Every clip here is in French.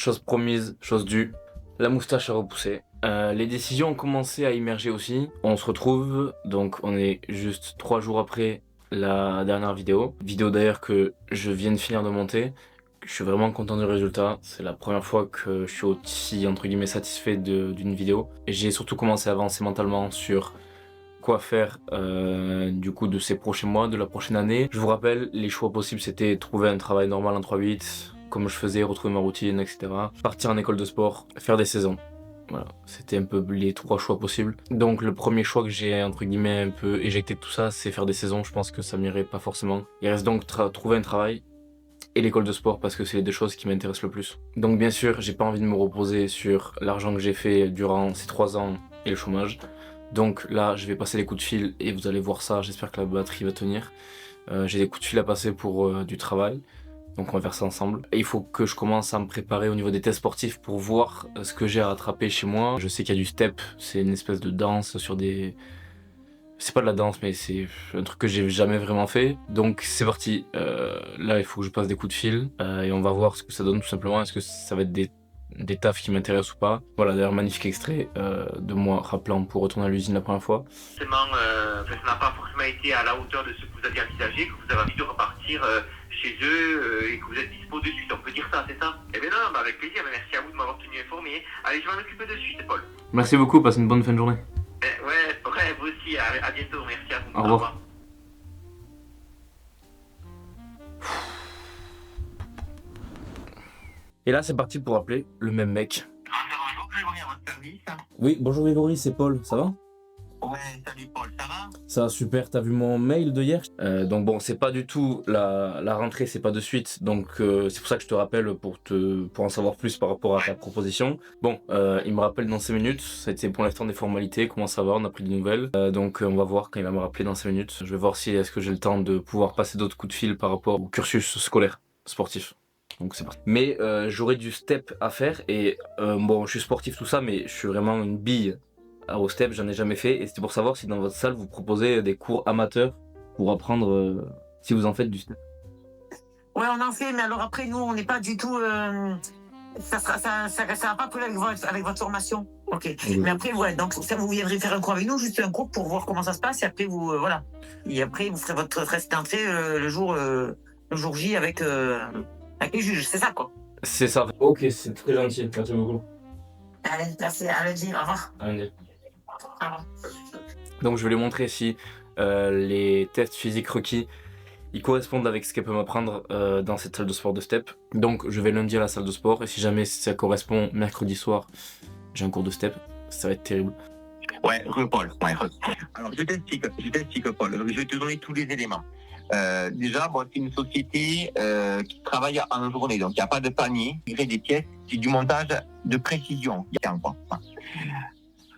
chose promise, chose due, la moustache a repoussé. Les décisions ont commencé à immerger aussi. On se retrouve, donc on est juste 3 jours après la dernière vidéo. Vidéo d'ailleurs que je viens de finir de monter. Je suis vraiment content du résultat. C'est la première fois que je suis aussi entre guillemets satisfait d'une vidéo. Et j'ai surtout commencé à avancer mentalement sur quoi faire du coup de ces prochains mois, de la prochaine année. Je vous rappelle, les choix possibles c'était trouver un travail normal en 3-8, comme je faisais, retrouver ma routine, etc. Partir en école de sport, faire des saisons. Voilà, c'était un peu les 3 choix possibles. Donc le premier choix que j'ai entre guillemets un peu éjecté de tout ça, c'est faire des saisons. Je pense que ça m'irait pas forcément. Il reste donc trouver un travail et l'école de sport parce que c'est les 2 choses qui m'intéressent le plus. Donc bien sûr, j'ai pas envie de me reposer sur l'argent que j'ai fait durant ces 3 ans et le chômage. Donc là, je vais passer les coups de fil et vous allez voir ça. J'espère que la batterie va tenir. J'ai des coups de fil à passer pour du travail. Donc on va faire ça ensemble. Et il faut que je commence à me préparer au niveau des tests sportifs pour voir ce que j'ai à rattraper chez moi. Je sais qu'il y a du step, c'est une espèce de danse sur des... C'est pas de la danse, mais c'est un truc que j'ai jamais vraiment fait. Donc c'est parti. Là, il faut que je passe des coups de fil et on va voir ce que ça donne tout simplement. Est-ce que ça va être des tafs qui m'intéressent ou pas. Voilà, d'ailleurs, magnifique extrait de moi rappelant pour retourner à l'usine la première fois. Ça n'a pas forcément été à la hauteur de ce que vous aviez envisagé, que vous avez envie de repartir chez eux et que vous êtes dispo de suite, on peut dire ça, c'est ça? Eh bien non, avec plaisir, merci à vous de m'avoir tenu informé. Allez, je vais m'en occuper de suite, Paul. Merci beaucoup, passe une bonne fin de journée. Ouais, vous aussi, à bientôt, merci à vous. Au revoir. Et là, c'est parti pour appeler le même mec. Bonjour, Grégory, à votre service. Oui, bonjour Grégory, c'est Paul, ça va? Ouais, salut Paul, ça va? Ça va super, t'as vu mon mail de hier? Donc bon, c'est pas du tout la rentrée, c'est pas de suite, donc c'est pour ça que je te rappelle pour en savoir plus par rapport à ta proposition. Bon, il me rappelle dans 5 minutes, c'était pour l'instant des formalités, comment ça va, on a pris des nouvelles. Donc on va voir quand il va me rappeler dans 5 minutes. Je vais voir si est-ce que j'ai le temps de pouvoir passer d'autres coups de fil par rapport au cursus scolaire, sportif. Donc c'est parti. Mais j'aurais du step à faire et bon, je suis sportif tout ça, mais je suis vraiment une bille au step, j'en ai jamais fait et c'était pour savoir si dans votre salle vous proposez des cours amateurs pour apprendre si vous en faites du step. Ouais, on en fait, mais alors après, nous, on n'est pas du tout. Ça va pas coller avec votre formation. Ok. Oui. Mais après, ouais, donc ça, vous viendrez faire un cours avec nous, juste un cours pour voir comment ça se passe et après, vous, voilà. Et après, vous ferez votre test d'entrée le jour J avec les juges, c'est ça, quoi. C'est ça. Ok, c'est très gentil, merci beaucoup. Allez, merci, à lundi, au revoir. Allez. Au revoir. Donc je vais lui montrer si les tests physiques requis ils correspondent avec ce qu'elle peut m'apprendre dans cette salle de sport de step. Donc je vais lundi à la salle de sport et si jamais ça correspond mercredi soir, j'ai un cours de step, ça va être terrible. Ouais, Paul. Ouais. Alors, je t'explique, Paul. Je vais te donner tous les éléments. Déjà, bon, c'est une société qui travaille en journée, donc il n'y a pas de panier. Des pièces, c'est du montage de précision.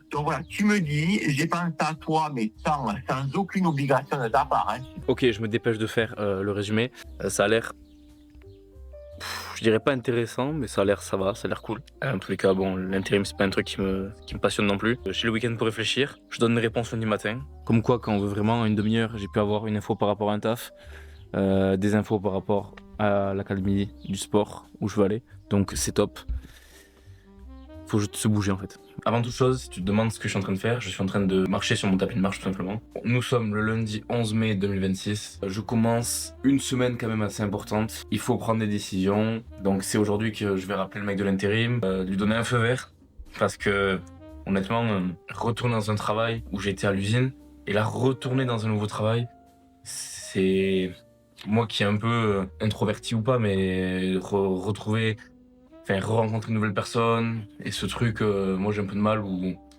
Donc voilà, tu me dis, j'ai pensé à toi, mais sans aucune obligation de ta part. Hein. Ok, je me dépêche de faire le résumé. Ça a l'air... Je dirais pas intéressant, mais ça a l'air ça va, ça a l'air cool. En tous les cas, bon, l'intérim c'est pas un truc qui me passionne non plus. J'ai le week-end pour réfléchir. Je donne mes réponses lundi matin. Comme quoi, quand on veut vraiment une demi-heure, j'ai pu avoir une info par rapport à un taf, des infos par rapport à l'académie du sport où je veux aller. Donc c'est top. Faut juste se bouger en fait. Avant toute chose, si tu te demandes ce que je suis en train de faire, je suis en train de marcher sur mon tapis de marche tout simplement. Nous sommes le lundi 11 mai 2026. Je commence une semaine quand même assez importante. Il faut prendre des décisions. Donc c'est aujourd'hui que je vais rappeler le mec de l'intérim, lui donner un feu vert. Parce que honnêtement, retourner dans un travail où j'étais à l'usine et là retourner dans un nouveau travail, c'est moi qui est un peu introverti ou pas, mais retrouver... Enfin, re-rencontrer de nouvelles personnes, et ce truc, moi j'ai un peu de mal,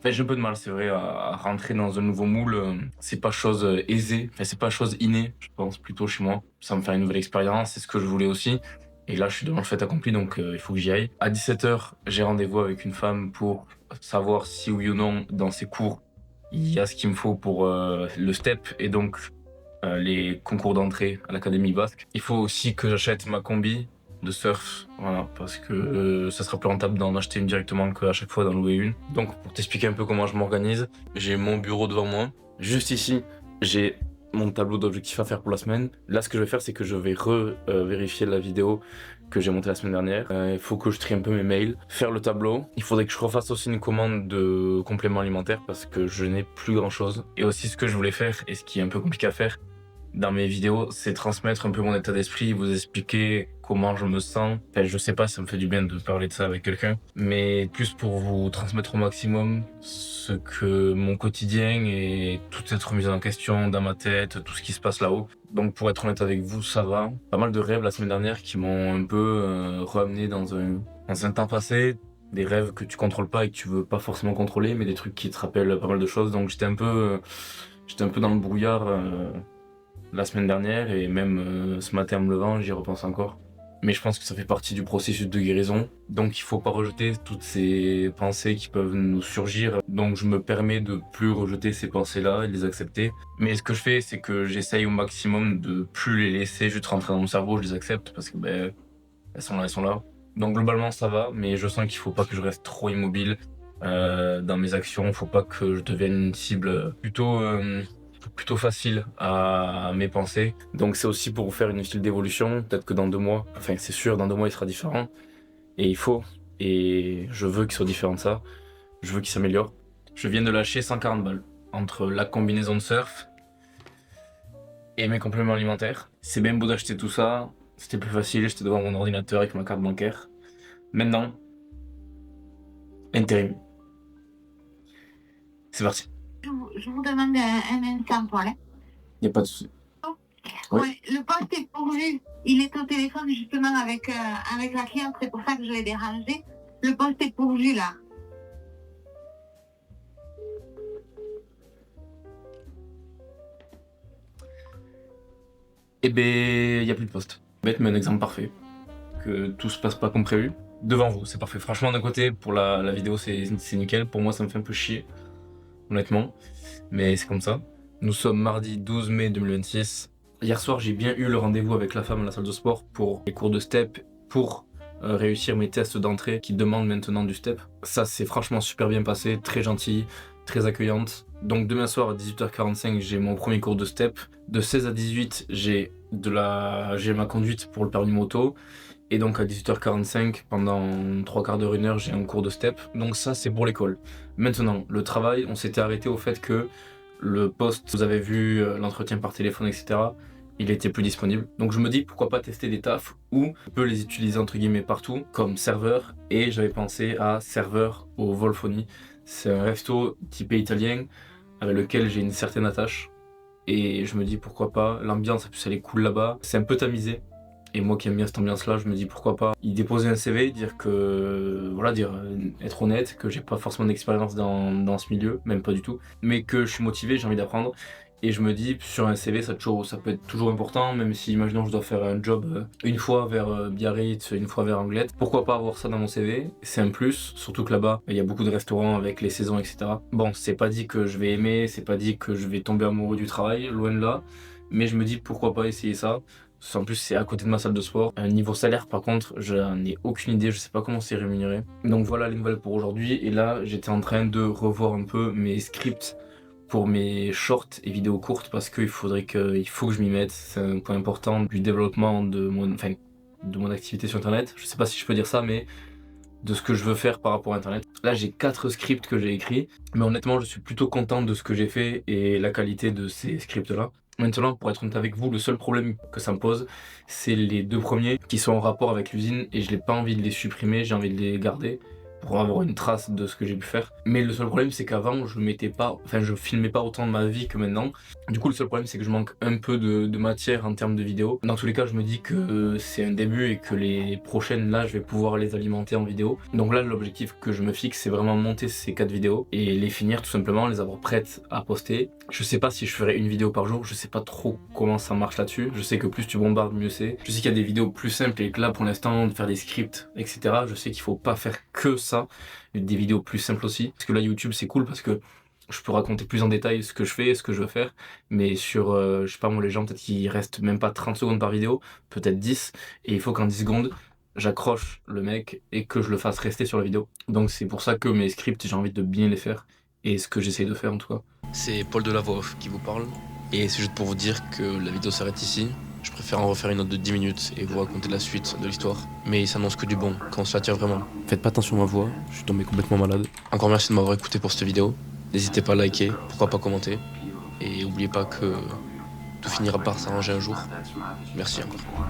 j'ai un peu de mal, c'est vrai, à rentrer dans un nouveau moule, c'est pas chose aisée, enfin, c'est pas chose innée, je pense, plutôt chez moi. Ça va me faire une nouvelle expérience, c'est ce que je voulais aussi, et là je suis devant le fait accompli, donc il faut que j'y aille. À 17h, j'ai rendez-vous avec une femme pour savoir si oui ou non, dans ses cours, il y a ce qu'il me faut pour le step, et donc les concours d'entrée à l'académie basque. Il faut aussi que j'achète ma combi de surf, voilà, parce que ça sera plus rentable d'en acheter une directement qu'à chaque fois d'en louer une. Donc pour t'expliquer un peu comment je m'organise, j'ai mon bureau devant moi. Juste ici, j'ai mon tableau d'objectifs à faire pour la semaine. Là, ce que je vais faire, c'est que je vais vérifier la vidéo que j'ai monté la semaine dernière. Il faut que je trie un peu mes mails, faire le tableau. Il faudrait que je refasse aussi une commande de compléments alimentaires parce que je n'ai plus grand chose. Et aussi ce que je voulais faire, et ce qui est un peu compliqué à faire dans mes vidéos, c'est transmettre un peu mon état d'esprit, vous expliquer comment je me sens. Enfin, je sais pas, ça me fait du bien de parler de ça avec quelqu'un, mais plus pour vous transmettre au maximum ce que mon quotidien et toute cette remise en question dans ma tête, tout ce qui se passe là-haut. Donc pour être honnête avec vous, ça va. Pas mal de rêves la semaine dernière qui m'ont un peu ramené dans un temps passé. Des rêves que tu contrôles pas et que tu veux pas forcément contrôler, mais des trucs qui te rappellent pas mal de choses. Donc j'étais un peu dans le brouillard la semaine dernière et même ce matin en me levant, j'y repense encore. Mais je pense que ça fait partie du processus de guérison. Donc il faut pas rejeter toutes ces pensées qui peuvent nous surgir. Donc je me permets de plus rejeter ces pensées-là et de les accepter. Mais ce que je fais, c'est que j'essaye au maximum de plus les laisser juste rentrer dans mon cerveau, je les accepte parce que elles sont là. Donc globalement ça va, mais je sens qu'il faut pas que je reste trop immobile dans mes actions. Faut pas que je devienne une cible plutôt facile à mes pensées. Donc c'est aussi pour vous faire une file d'évolution. Peut-être que dans 2 mois, enfin c'est sûr, dans 2 mois il sera différent. Et je veux qu'il soit différent de ça. Je veux qu'il s'améliore. Je viens de lâcher 140 balles entre la combinaison de surf et mes compléments alimentaires. C'est bien beau d'acheter tout ça. C'était plus facile, j'étais devant mon ordinateur avec ma carte bancaire. Maintenant, intérim. C'est parti. Je vous demande un instant, Paul. Y a pas de souci. Ouais, le poste est pourvu. Il est au téléphone justement avec la cliente, c'est pour ça que je l'ai dérangé. Le poste est pourvu là. Eh ben, y a plus de poste. Bête, mais un exemple parfait. Que tout se passe pas comme prévu. Devant vous, c'est parfait. Franchement, d'un côté, pour la vidéo, c'est nickel. Pour moi, ça me fait un peu chier, honnêtement. Mais c'est comme ça. Nous sommes mardi 12 mai 2026. Hier soir, j'ai bien eu le rendez-vous avec la femme à la salle de sport pour les cours de step, pour réussir mes tests d'entrée qui demandent maintenant du step. Ça, c'est franchement super bien passé, très gentil, très accueillante. Donc demain soir à 18h45, j'ai mon premier cours de step. De 16 à 18, j'ai ma conduite pour le permis moto. Et donc à 18h45, pendant 3/4 d'heure, 1 heure, j'ai un cours de step. Donc ça, c'est pour l'école. Maintenant, le travail, on s'était arrêté au fait que le poste, vous avez vu l'entretien par téléphone, etc., il était plus disponible. Donc je me dis pourquoi pas tester des tafs où on peut les utiliser entre guillemets partout, comme serveur. Et j'avais pensé à serveur au Volfoni. C'est un resto typé italien avec lequel j'ai une certaine attache. Et je me dis pourquoi pas, l'ambiance en plus elle est cool là-bas. C'est un peu tamisé. Et moi qui aime bien cette ambiance-là, je me dis pourquoi pas y déposer un CV, être honnête, que j'ai pas forcément d'expérience dans ce milieu, même pas du tout, mais que je suis motivé, j'ai envie d'apprendre. Et je me dis, sur un CV, ça peut être toujours important, même si, imaginons, je dois faire un job une fois vers Biarritz, une fois vers Anglette. Pourquoi pas avoir ça dans mon CV? C'est un plus, surtout que là-bas, il y a beaucoup de restaurants avec les saisons, etc. Bon, c'est pas dit que je vais aimer, c'est pas dit que je vais tomber amoureux du travail, loin de là, mais je me dis pourquoi pas essayer ça. En plus, c'est à côté de ma salle de sport. Niveau salaire, par contre, j'en ai aucune idée, je sais pas comment c'est rémunéré. Donc voilà les nouvelles pour aujourd'hui. Et là, j'étais en train de revoir un peu mes scripts pour mes shorts et vidéos courtes parce qu'il faut que je m'y mette. C'est un point important du développement de mon activité sur Internet. Je sais pas si je peux dire ça, mais de ce que je veux faire par rapport à Internet. Là, j'ai 4 scripts que j'ai écrits, mais honnêtement, je suis plutôt content de ce que j'ai fait et la qualité de ces scripts-là. Maintenant, pour être honnête avec vous, le seul problème que ça me pose, c'est les 2 premiers qui sont en rapport avec l'usine et je n'ai pas envie de les supprimer, j'ai envie de les garder pour avoir une trace de ce que j'ai pu faire. Mais le seul problème, c'est qu'avant, je filmais pas autant de ma vie que maintenant. Du coup, le seul problème, c'est que je manque un peu de matière en termes de vidéos. Dans tous les cas, je me dis que c'est un début et que les prochaines, là, je vais pouvoir les alimenter en vidéo. Donc là, l'objectif que je me fixe, c'est vraiment monter ces 4 vidéos et les finir tout simplement, les avoir prêtes à poster. Je sais pas si je ferai une vidéo par jour, je sais pas trop comment ça marche là-dessus. Je sais que plus tu bombardes, mieux c'est. Je sais qu'il y a des vidéos plus simples et que là, pour l'instant, de faire des scripts, etc., je sais qu'il faut pas faire que ça, des vidéos plus simples aussi. Parce que là, YouTube, c'est cool parce que je peux raconter plus en détail ce que je fais, ce que je veux faire, mais sur, je sais pas moi, les gens, peut-être qu'ils restent même pas 30 secondes par vidéo, peut-être 10, et il faut qu'en 10 secondes, j'accroche le mec et que je le fasse rester sur la vidéo. Donc c'est pour ça que mes scripts, j'ai envie de bien les faire, et ce que j'essaye de faire en tout cas. C'est Paul de la Voix Off qui vous parle, et c'est juste pour vous dire que la vidéo s'arrête ici. Je préfère en refaire une autre de 10 minutes et vous raconter la suite de l'histoire. Mais il s'annonce que du bon, quand on se l'attire vraiment. Faites pas attention à ma voix, je suis tombé complètement malade. Encore merci de m'avoir écouté pour cette vidéo. N'hésitez pas à liker, pourquoi pas commenter. Et n'oubliez pas que tout finira par s'arranger un jour. Merci encore.